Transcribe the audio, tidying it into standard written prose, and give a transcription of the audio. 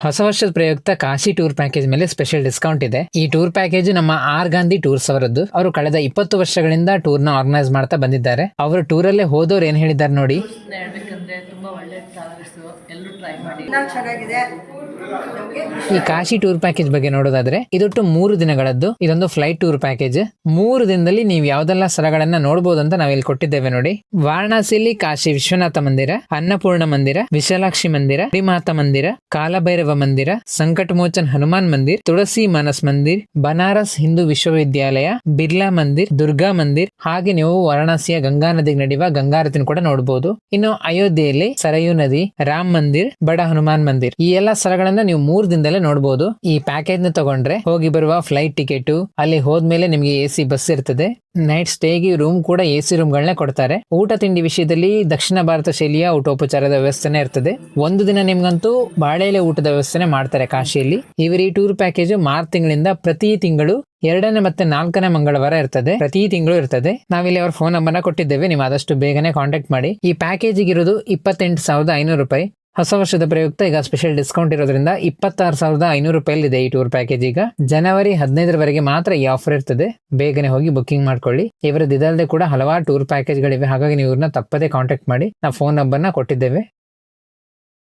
ಹೊಸ ವರ್ಷದ ಪ್ರಯುಕ್ತ ಕಾಶಿ ಟೂರ್ ಪ್ಯಾಕೇಜ್ ಮೇಲೆ ಸ್ಪೆಷಲ್ ಡಿಸ್ಕೌಂಟ್ ಇದೆ. ಈ ಟೂರ್ ಪ್ಯಾಕೇಜ್ ನಮ್ಮ ಆರ್ ಗಾಂಧಿ ಟೂರ್ಸ್ ಅವರದ್ದು. ಅವರು ಕಳೆದ 20 ವರ್ಷಗಳಿಂದ ಟೂರ್ ನ ಆರ್ಗನೈಸ್ ಮಾಡ್ತಾ ಬಂದಿದ್ದಾರೆ. ಅವರು ಟೂರ್ ಅಲ್ಲೇ ಹೋದವ್ರು ಏನ್ ಹೇಳಿದ್ದಾರೆ ನೋಡಿ. ಹೇಳ್ಬೇಕಂದ್ರೆ ತುಂಬಾ ಒಳ್ಳೆ ಟ್ರಾವೆಲ್ಸ್, ಎಲ್ಲರೂ ಟ್ರೈ ಮಾಡಿ. ಚೆನ್ನಾಗಿದೆ. ಈ ಕಾಶಿ ಟೂರ್ ಪ್ಯಾಕೇಜ್ ಬಗ್ಗೆ ನೋಡೋದಾದ್ರೆ ಇದೊಟ್ಟು 3 ದಿನಗಳದ್ದು. ಇದೊಂದು ಫ್ಲೈಟ್ ಟೂರ್ ಪ್ಯಾಕೇಜ್. 3 ದಿನದಲ್ಲಿ ನೀವು ಯಾವ್ದೆಲ್ಲ ಸ್ಥಳಗಳನ್ನ ನೋಡಬಹುದು ಅಂತ ನಾವಿಲ್ಲಿ ಕೊಟ್ಟಿದ್ದೇವೆ ನೋಡಿ. ವಾರಣಾಸಿಯಲ್ಲಿ ಕಾಶಿ ವಿಶ್ವನಾಥ ಮಂದಿರ, ಅನ್ನಪೂರ್ಣ ಮಂದಿರ, ವಿಶಾಲಾಕ್ಷಿ ಮಂದಿರ, ಶ್ರೀಮಾತಾ ಮಂದಿರ, ಕಾಲಭೈರವ ಮಂದಿರ, ಸಂಕಟಮೋಚನ್ ಹನುಮಾನ್ ಮಂದಿರ್, ತುಳಸಿ ಮಾನಸ್ ಮಂದಿರ್, ಬನಾರಸ್ ಹಿಂದೂ ವಿಶ್ವವಿದ್ಯಾಲಯ, ಬಿರ್ಲಾ ಮಂದಿರ್, ದುರ್ಗಾ ಮಂದಿರ್, ಹಾಗೆ ನೀವು ವಾರಣಾಸಿಯ ಗಂಗಾ ನದಿಗೆ ನಡೆಯುವ ಗಂಗಾರತಿನ ಕೂಡ ನೋಡಬಹುದು. ಇನ್ನು ಅಯೋಧ್ಯೆಯಲ್ಲಿ ಸರಯೂ ನದಿ, ರಾಮ್ ಮಂದಿರ್, ಬಡ ಹನುಮಾನ್ ಮಂದಿರ್, ಈ ಎಲ್ಲಾ ಸ್ಥಳಗಳನ್ನ ನೀವು 3 ದಿನದಲ್ಲೇ ನೋಡಬಹುದು. ಈ ಪ್ಯಾಕೇಜ್ ನ ತಗೊಂಡ್ರೆ ಹೋಗಿ ಬರುವ ಫ್ಲೈಟ್ ಟಿಕೆಟ್, ಅಲ್ಲಿ ಹೋದ್ಮೇಲೆ ನಿಮ್ಗೆ AC ಬಸ್ ಇರ್ತದೆ. ನೈಟ್ ಸ್ಟೇಗೆ ರೂಮ್ ಕೂಡ AC ರೂಮ್ ಗಳನ್ನ ಕೊಡ್ತಾರೆ. ಊಟ ತಿಂಡಿ ವಿಷಯದಲ್ಲಿ ದಕ್ಷಿಣ ಭಾರತ ಶೈಲಿಯ ಊಟೋಪಚಾರದ ವ್ಯವಸ್ಥೆನೇ ಇರ್ತದೆ. ಒಂದು ದಿನ ನಿಮ್ಗಂತೂ ಬಾಳೆ ಎಲೆ ಊಟದ ವ್ಯವಸ್ಥೆ ಮಾಡ್ತಾರೆ ಕಾಶಿಯಲ್ಲಿ. ಇವರ ಈ ಟೂರ್ ಪ್ಯಾಕೇಜ್ ಮಾರ್ಚ್ ತಿಂಗಳಿಂದ ಪ್ರತಿ ತಿಂಗಳು 2ನೇ ಮತ್ತೆ 4ನೇ ಮಂಗಳವಾರ ಇರ್ತದೆ. ಪ್ರತಿ ತಿಂಗಳು ಇರ್ತದೆ. ನಾವಿಲ್ಲಿ ಅವ್ರ ಫೋನ್ ನಂಬರ್ನ ಕೊಟ್ಟಿದ್ದೇವೆ. ನೀವು ಆದಷ್ಟು ಬೇಗನೆ ಕಾಂಟ್ಯಾಕ್ಟ್ ಮಾಡಿ. ಈ ಪ್ಯಾಕೇಜ್ ಇರೋದು 28,500 ರೂಪಾಯಿ. ಹೊಸ ವರ್ಷದ ಪ್ರಯುಕ್ತ ಈಗ ಸ್ಪೆಷಲ್ ಡಿಸ್ಕೌಂಟ್ ಇರೋದ್ರಿಂದ 26,500 ರೂಪಾಯಿ ಇದೆ ಈ ಟೂರ್ ಪ್ಯಾಕೇಜ್. ಈಗ ಜನವರಿ 15ರವರೆಗೆ ಮಾತ್ರ ಈ ಆಫರ್ ಇರ್ತದೆ. ಬೇಗನೆ ಹೋಗಿ ಬುಕಿಂಗ್ ಮಾಡ್ಕೊಳ್ಳಿ. ಇವರದ್ದು ಇದಲ್ಲದೆ ಕೂಡ ಹಲವಾರು ಟೂರ್ ಪ್ಯಾಕೇಜ್ ಗಳಿವೆ. ಹಾಗಾಗಿ ನೀವು ಇವ್ರನ್ನ ತಪ್ಪದೇ ಕಾಂಟ್ಯಾಕ್ಟ್ ಮಾಡಿ. ನಾವು ಫೋನ್ ನಂಬರ್ನ ಕೊಟ್ಟಿದ್ದೇವೆ.